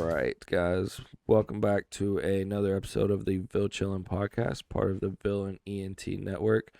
right, guys. Welcome back to another episode of the Vill Chillin' Podcast, part of the VillinENT network.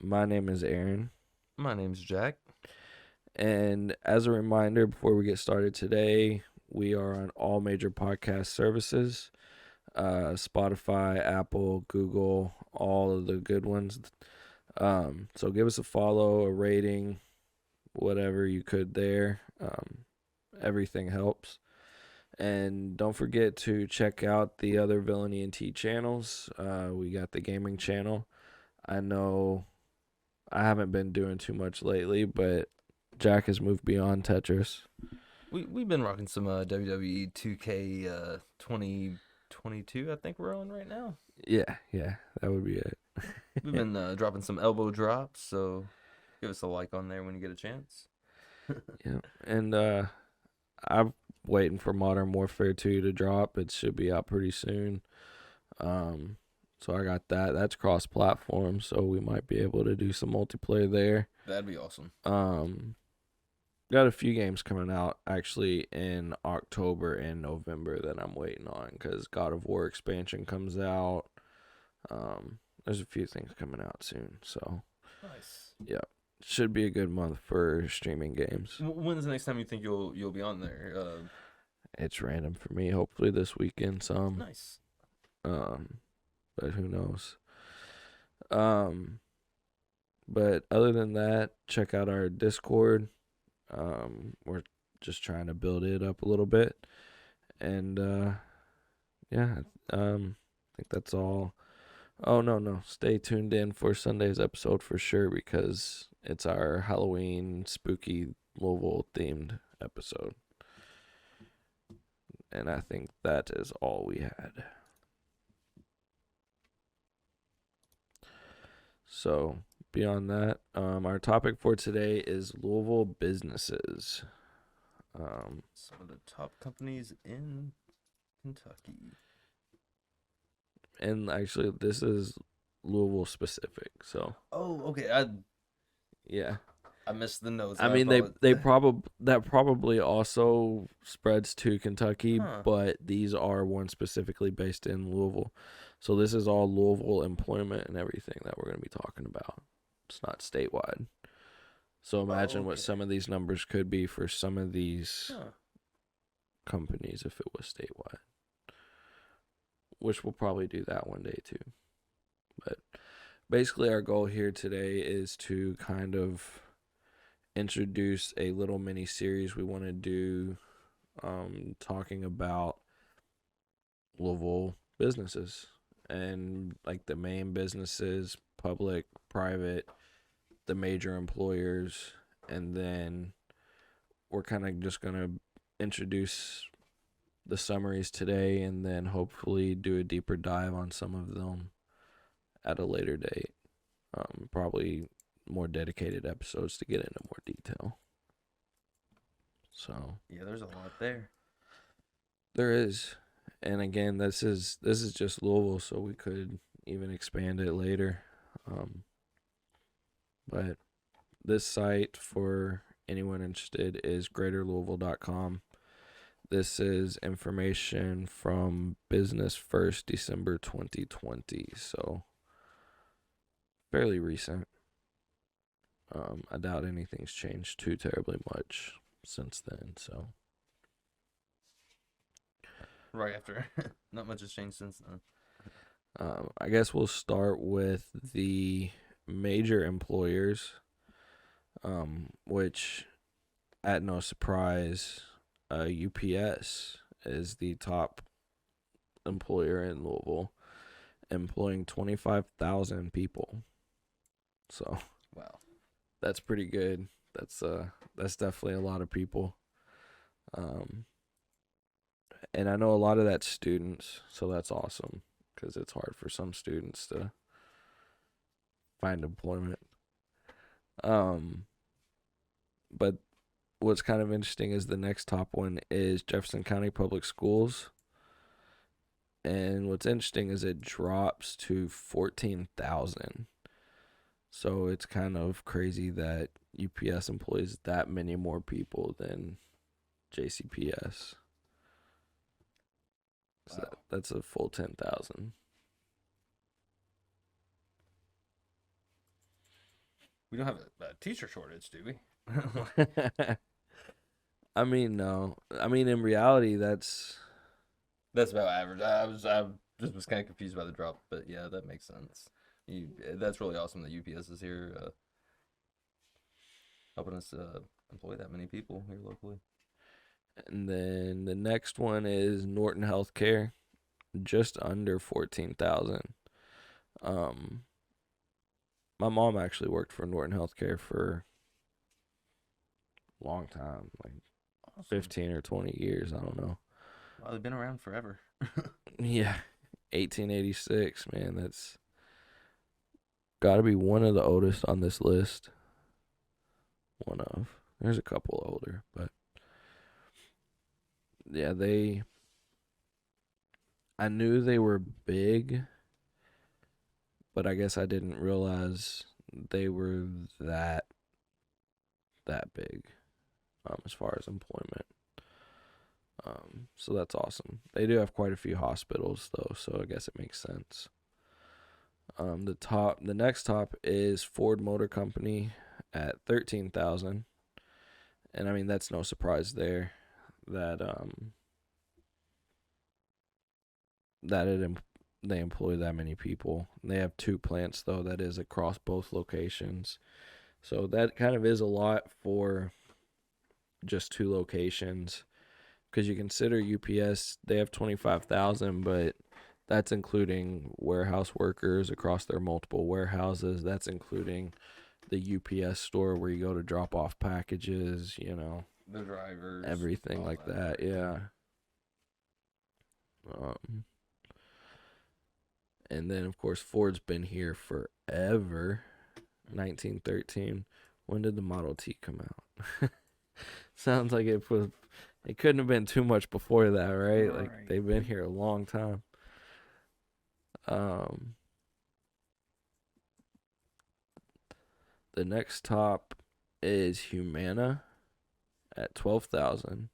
My name is Aaron. My name's Jack. And as a reminder, before we get started today, we are on all major podcast services, Spotify, Apple, Google, all of the good ones. So give us a follow, a rating, whatever you could there. Everything helps. And don't forget to check out the other VillinENT channels. We got the gaming channel. I know I haven't been doing too much lately, but Jack has moved beyond Tetris. We've been rocking some WWE 2K 2022. I think we're on right now. Yeah, that would be it. We've been dropping some elbow drops, so give us a like on there when you get a chance. Yeah, and I'm waiting for Modern Warfare 2 to drop. It should be out pretty soon. So I got that. That's cross-platform, so we might be able to do some multiplayer there. That'd be awesome. Got a few games coming out actually in October and November that I'm waiting on because God of War expansion comes out. There's a few things coming out soon, so Nice. Yeah, should be a good month for streaming games. When's the next time you think you'll be on there? It's random for me. Hopefully this weekend some. Nice. But who knows? But other than that, check out our Discord. We're just trying to build it up a little bit, and I think that's all. Oh no! Stay tuned in for Sunday's episode for sure because it's our Halloween spooky Louisville themed episode. And I think that is all we had. So, beyond that, our topic for today is Louisville businesses. Some of the top companies in Kentucky. And actually, this is Louisville specific. So. Oh, okay. Yeah. I missed the notes. I mean, they probably also spreads to Kentucky, but these are one specifically based in Louisville. So this is all Louisville employment and everything that we're going to be talking about. It's not statewide. So imagine what some of these numbers could be for some of these companies if it was statewide. Which we'll probably do that one day too. But basically our goal here today is to kind of introduce a little mini series we want to do talking about Louisville businesses and like the main businesses, public, private, the major employers, and then we're kind of just going to introduce the summaries today and then hopefully do a deeper dive on some of them at a later date. Probably more dedicated episodes to get into more detail. So yeah, there's a lot there. There is, and again, this is just Louisville, so we could even expand it later. But this site for anyone interested is greaterlouisville.com. This is information from Business First December 2020, so fairly recent. I doubt anything's changed too terribly much since then, so. Right after. Not much has changed since then. I guess we'll start with the major employers, which, at no surprise, UPS is the top employer in Louisville, employing 25,000 people. So, wow. That's pretty good. That's definitely a lot of people. And I know a lot of that's students, so that's awesome because it's hard for some students to find employment. But what's kind of interesting is the next top one is Jefferson County Public Schools. And what's interesting is it drops to 14,000. So it's kind of crazy that UPS employs that many more people than JCPS. So Wow. that's a full 10,000. We don't have a teacher shortage, do we? I mean, no. I mean, in reality, that's That's about average. I just was kind of confused by the drop, but yeah, that makes sense. That's really awesome that UPS is here, helping us employ that many people here locally. and then the next one is Norton Healthcare, just under 14,000. Um, my mom actually worked for Norton Healthcare for a long time, like Awesome. 15 or 20 years. I don't know. Wow, they've been around forever. Yeah, 1886, man. That's got to be one of the oldest on this list. One of. There's a couple older, but yeah, I knew they were big, but I guess I didn't realize they were that big, as far as employment. So that's awesome. They do have quite a few hospitals though, so I guess it makes sense. The next top is Ford Motor Company at 13,000, and I mean that's no surprise there that that they employ that many people. They have 2 plants though, that is across both locations, so that kind of is a lot for just 2 locations. Because you consider UPS, they have 25,000, but that's including warehouse workers across their multiple warehouses. That's including the UPS store where you go to drop off packages, The drivers, everything like that. Yeah. Um, and then, of course, Ford's been here forever. 1913. When did the Model T come out? Sounds like it couldn't have been too much before that, right? Like Right. they've been here a long time. The next top is Humana at 12,000.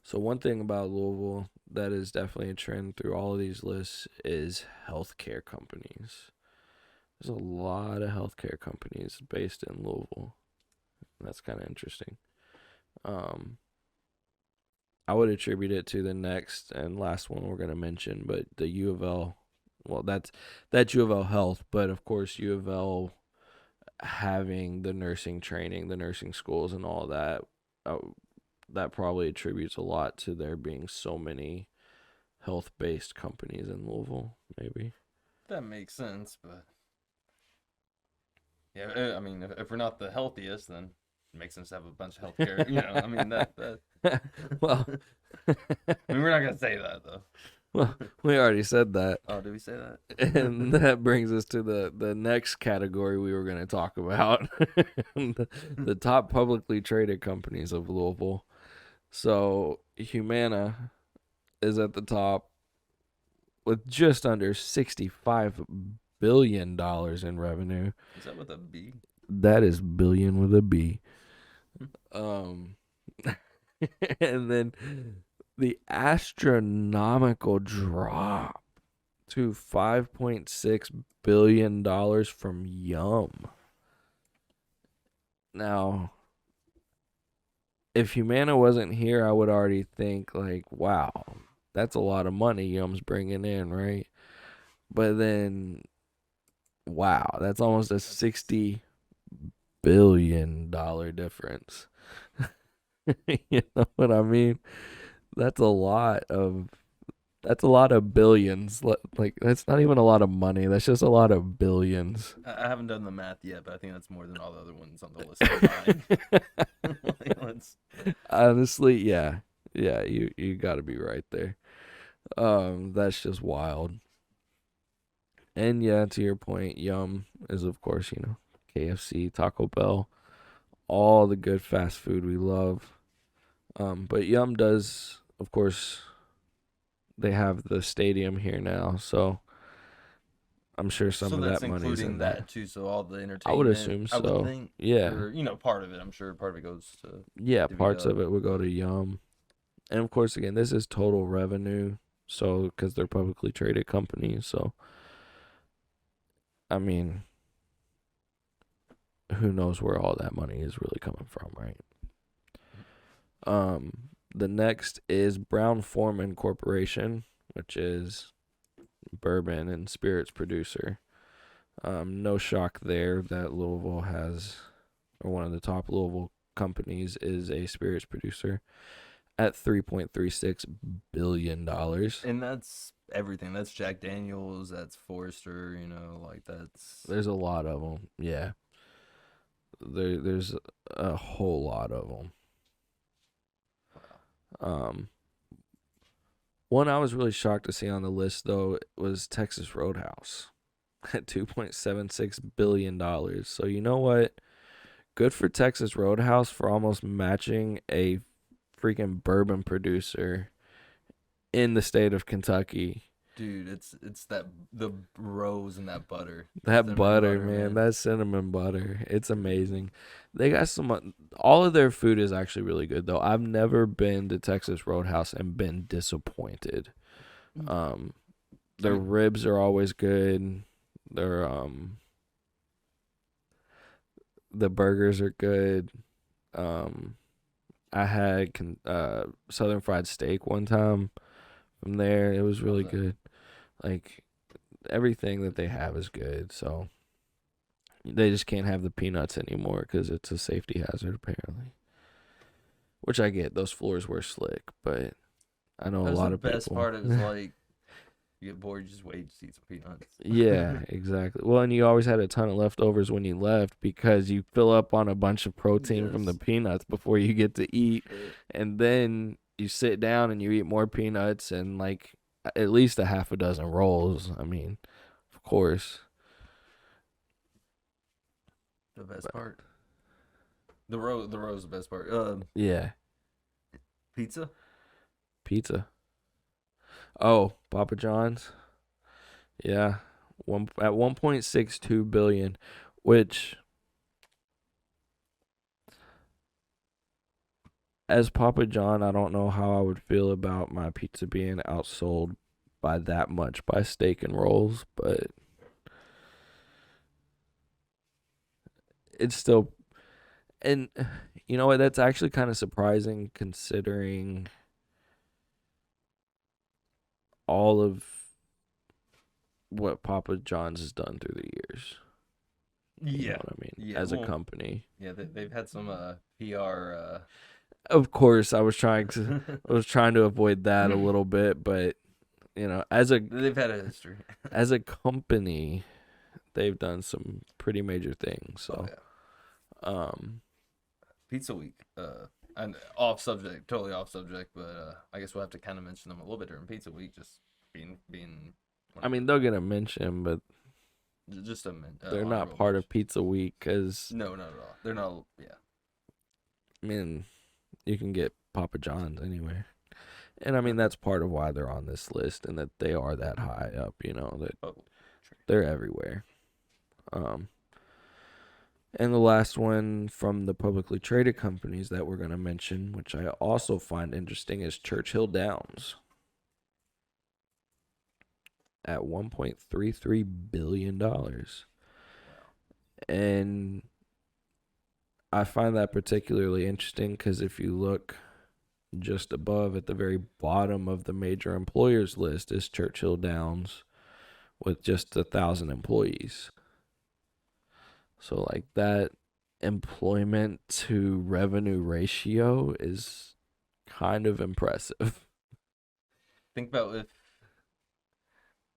So one thing about Louisville that is definitely a trend through all of these lists is healthcare companies. There's a lot of healthcare companies based in Louisville. That's kind of interesting. I would attribute it to the next and last one we're going to mention, but the U of L. Well, that's U of L Health, but of course U of L having the nursing training, the nursing schools, and all that. That probably attributes a lot to there being so many health-based companies in Louisville. Maybe That makes sense, but yeah, I mean, if we're not the healthiest, then it makes sense to have a bunch of healthcare. I mean that. well, I mean, we're not gonna say that though. well, we already said that. Oh, did we say that? And that brings us to the next category we were going to talk about. The top publicly traded companies of Louisville. So Humana is at the top with just under $65 billion in revenue. Is that with a B? That is billion with a B. Um, and then the astronomical drop to $5.6 billion from Yum. Now, if Humana wasn't here, I would already think, like, wow, that's a lot of money Yum's bringing in, right? But then, wow, that's almost a $60 billion difference. You know what I mean? That's a lot of billions. Like that's not even a lot of money. That's just a lot of billions. I haven't done the math yet, but I think that's more than all the other ones on the list combined. Honestly, yeah. Yeah, you got to be right there. That's just wild. And yeah, to your point, Yum is of course, KFC, Taco Bell, all the good fast food we love. But Yum does, of course, they have the stadium here now, so I'm sure some of that money's in there. That too. So all the entertainment. I would assume so. I would think. Yeah. Or, part of it. I'm sure part of it goes to. Yeah, parts of it would go to Yum. And of course, again, this is total revenue. So, because they're publicly traded companies. So, I mean, who knows where all that money is really coming from, right? The next is Brown-Forman Corporation, which is bourbon and spirits producer. No shock there that Louisville has, or one of the top Louisville companies is a spirits producer at $3.36 billion. And that's everything. That's Jack Daniels. That's Forrester. You know, like that's. There's a lot of them. Yeah, there's a whole lot of them. One I was really shocked to see on the list though was Texas Roadhouse at $2.76 billion. So you know what? Good for Texas Roadhouse for almost matching a freaking bourbon producer in the state of Kentucky. Dude, it's that the rose and that butter. That butter, man, that cinnamon butter, it's amazing. They got some. All of their food is actually really good, though. I've never been to Texas Roadhouse and been disappointed. Their ribs are always good. Their the burgers are good. I had Southern Fried Steak one time from there. It was really good. Like, everything that they have is good. So they just can't have the peanuts anymore because it's a safety hazard apparently. Which I get. Those floors were slick, but I know a lot of people. The best part is like you get bored, you just wait to eat some peanuts. Yeah, exactly. Well, and you always had a ton of leftovers when you left because you fill up on a bunch of protein from the peanuts before you get to eat, and then you sit down and you eat more peanuts and like at least a half a dozen rolls. I mean, of course. The best part. The row is the best part. Yeah. Pizza. Oh, Papa John's. Yeah, at 1.62 billion, which as Papa John, I don't know how I would feel about my pizza being outsold by that much by steak and rolls, but it's still, and you know what, that's actually kind of surprising considering all of what Papa John's has done through the years. You know what I mean? Yeah, as a company. Yeah, they've had some PR. Of course, I was trying to avoid that a little bit, but you know, they've had a history. As a company, they've done some pretty major things. So, Pizza Week. And totally off subject, but I guess we'll have to kind of mention them a little bit during Pizza Week, just being. I mean, they'll get a mention, but just they're not part of Pizza Week because no, not at all. They're not. Yeah. I mean, you can get Papa John's anywhere, and I mean that's part of why they're on this list and that they are that high up. You know that they're everywhere. And the last one from the publicly traded companies that we're going to mention, which I also find interesting, is Churchill Downs at $1.33 billion. And I find that particularly interesting because if you look just above at the very bottom of the major employers list is Churchill Downs with just 1,000 employees. So like that employment to revenue ratio is kind of impressive. Think about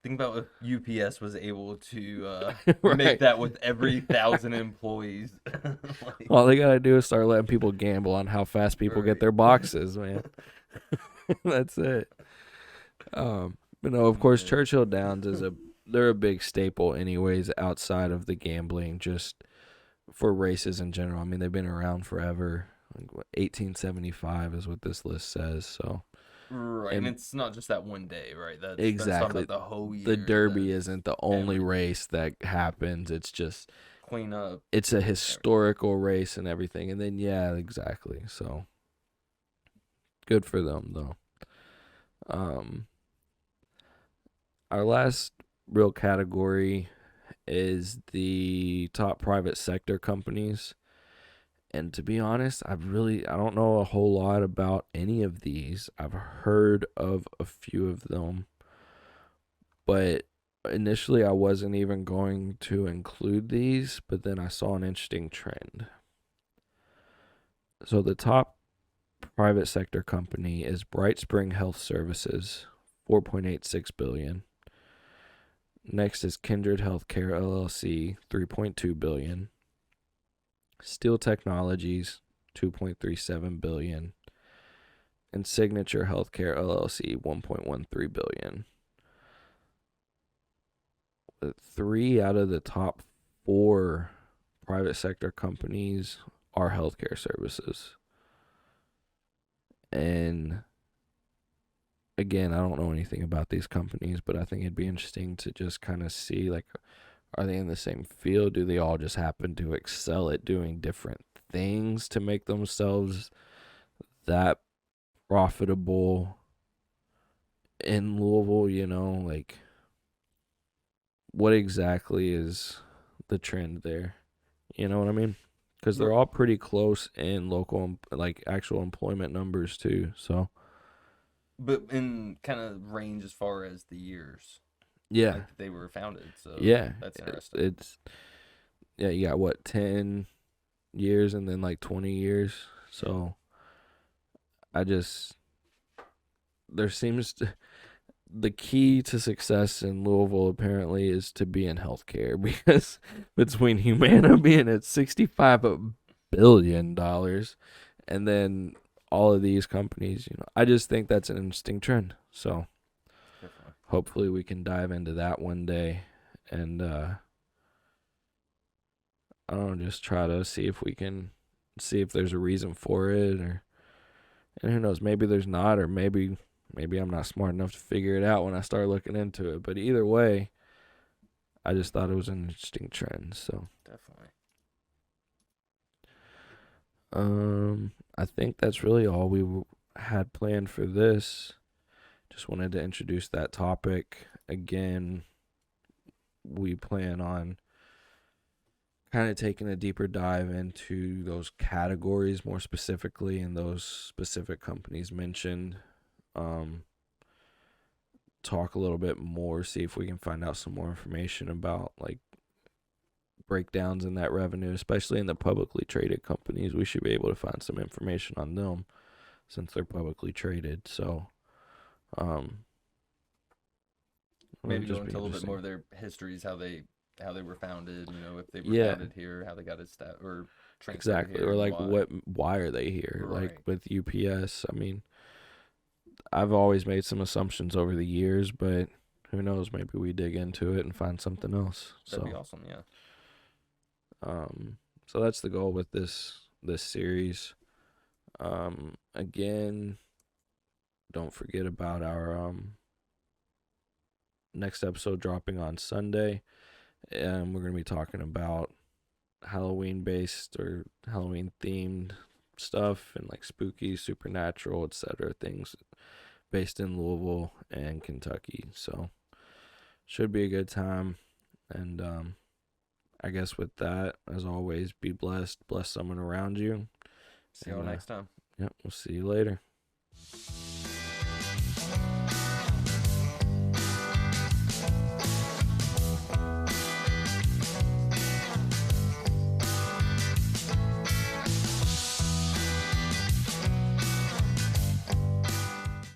if UPS was able to right. make that with every 1,000 employees. All they gotta do is start letting people gamble on how fast people get their boxes, man. That's it. But no, of course, Churchill Downs they're a big staple anyways outside of the gambling, just for races in general. I mean, they've been around forever. Like 1875 is what this list says. So, right, and it's not just that one day, right? That's exactly. That's the whole year. The Derby isn't the only race that happens. It's just clean up. It's a historical race and everything. And then yeah, exactly. So good for them though. our last real category is the top private sector companies. And to be honest, I don't know a whole lot about any of these. I've heard of a few of them, but initially I wasn't even going to include these, but then I saw an interesting trend. So the top private sector company is Bright Spring Health Services, 4.86 billion. Next is Kindred Healthcare LLC, 3.2 billion. Steel Technologies, 2.37 billion. And Signature Healthcare LLC, 1.13 billion. 3 out of the top 4 private sector companies are healthcare services. And again, I don't know anything about these companies, but I think it'd be interesting to just kind of see, like, are they in the same field? Do they all just happen to excel at doing different things to make themselves that profitable in Louisville? Like, what exactly is the trend there? You know what I mean? Because they're all pretty close in local, like, actual employment numbers too. So But in kind of range as far as the years, yeah, like they were founded. So yeah, that's interesting. it's yeah. You got what, 10 years and then like 20 years. So I just there seems to the key to success in Louisville apparently is to be in healthcare because between Humana being at $65 billion and then all of these companies, I just think that's an interesting trend. So Definitely. hopefully we can dive into that one day and I don't know, just try to see if we can see if there's a reason for it, or and who knows, maybe there's not, or maybe I'm not smart enough to figure it out when I start looking into it. But either way, I just thought it was an interesting trend. So Definitely. I think that's really all we had planned for this. Just wanted to introduce that topic again. We plan on kind of taking a deeper dive into those categories more specifically and those specific companies mentioned. Talk a little bit more, see if we can find out some more information about like breakdowns in that revenue, especially in the publicly traded companies. We should be able to find some information on them since they're publicly traded. So, Maybe go into a little bit more of their histories, how they were founded. If they were Yeah, founded here, how they got it or transferred exactly. here, Or and like why. why are they here? Right. Like with UPS, I mean, I've always made some assumptions over the years, but who knows? Maybe we dig into it and find something else. That'd be So, awesome. Yeah. so that's the goal with this series. Again, don't forget about our next episode dropping on Sunday, and we're gonna be talking about Halloween based or Halloween themed stuff and like spooky, supernatural, etc. things based in Louisville and Kentucky. So should be a good time. And I guess with that, as always, be blessed, bless someone around you. See y'all And next time. yep, we'll see you later.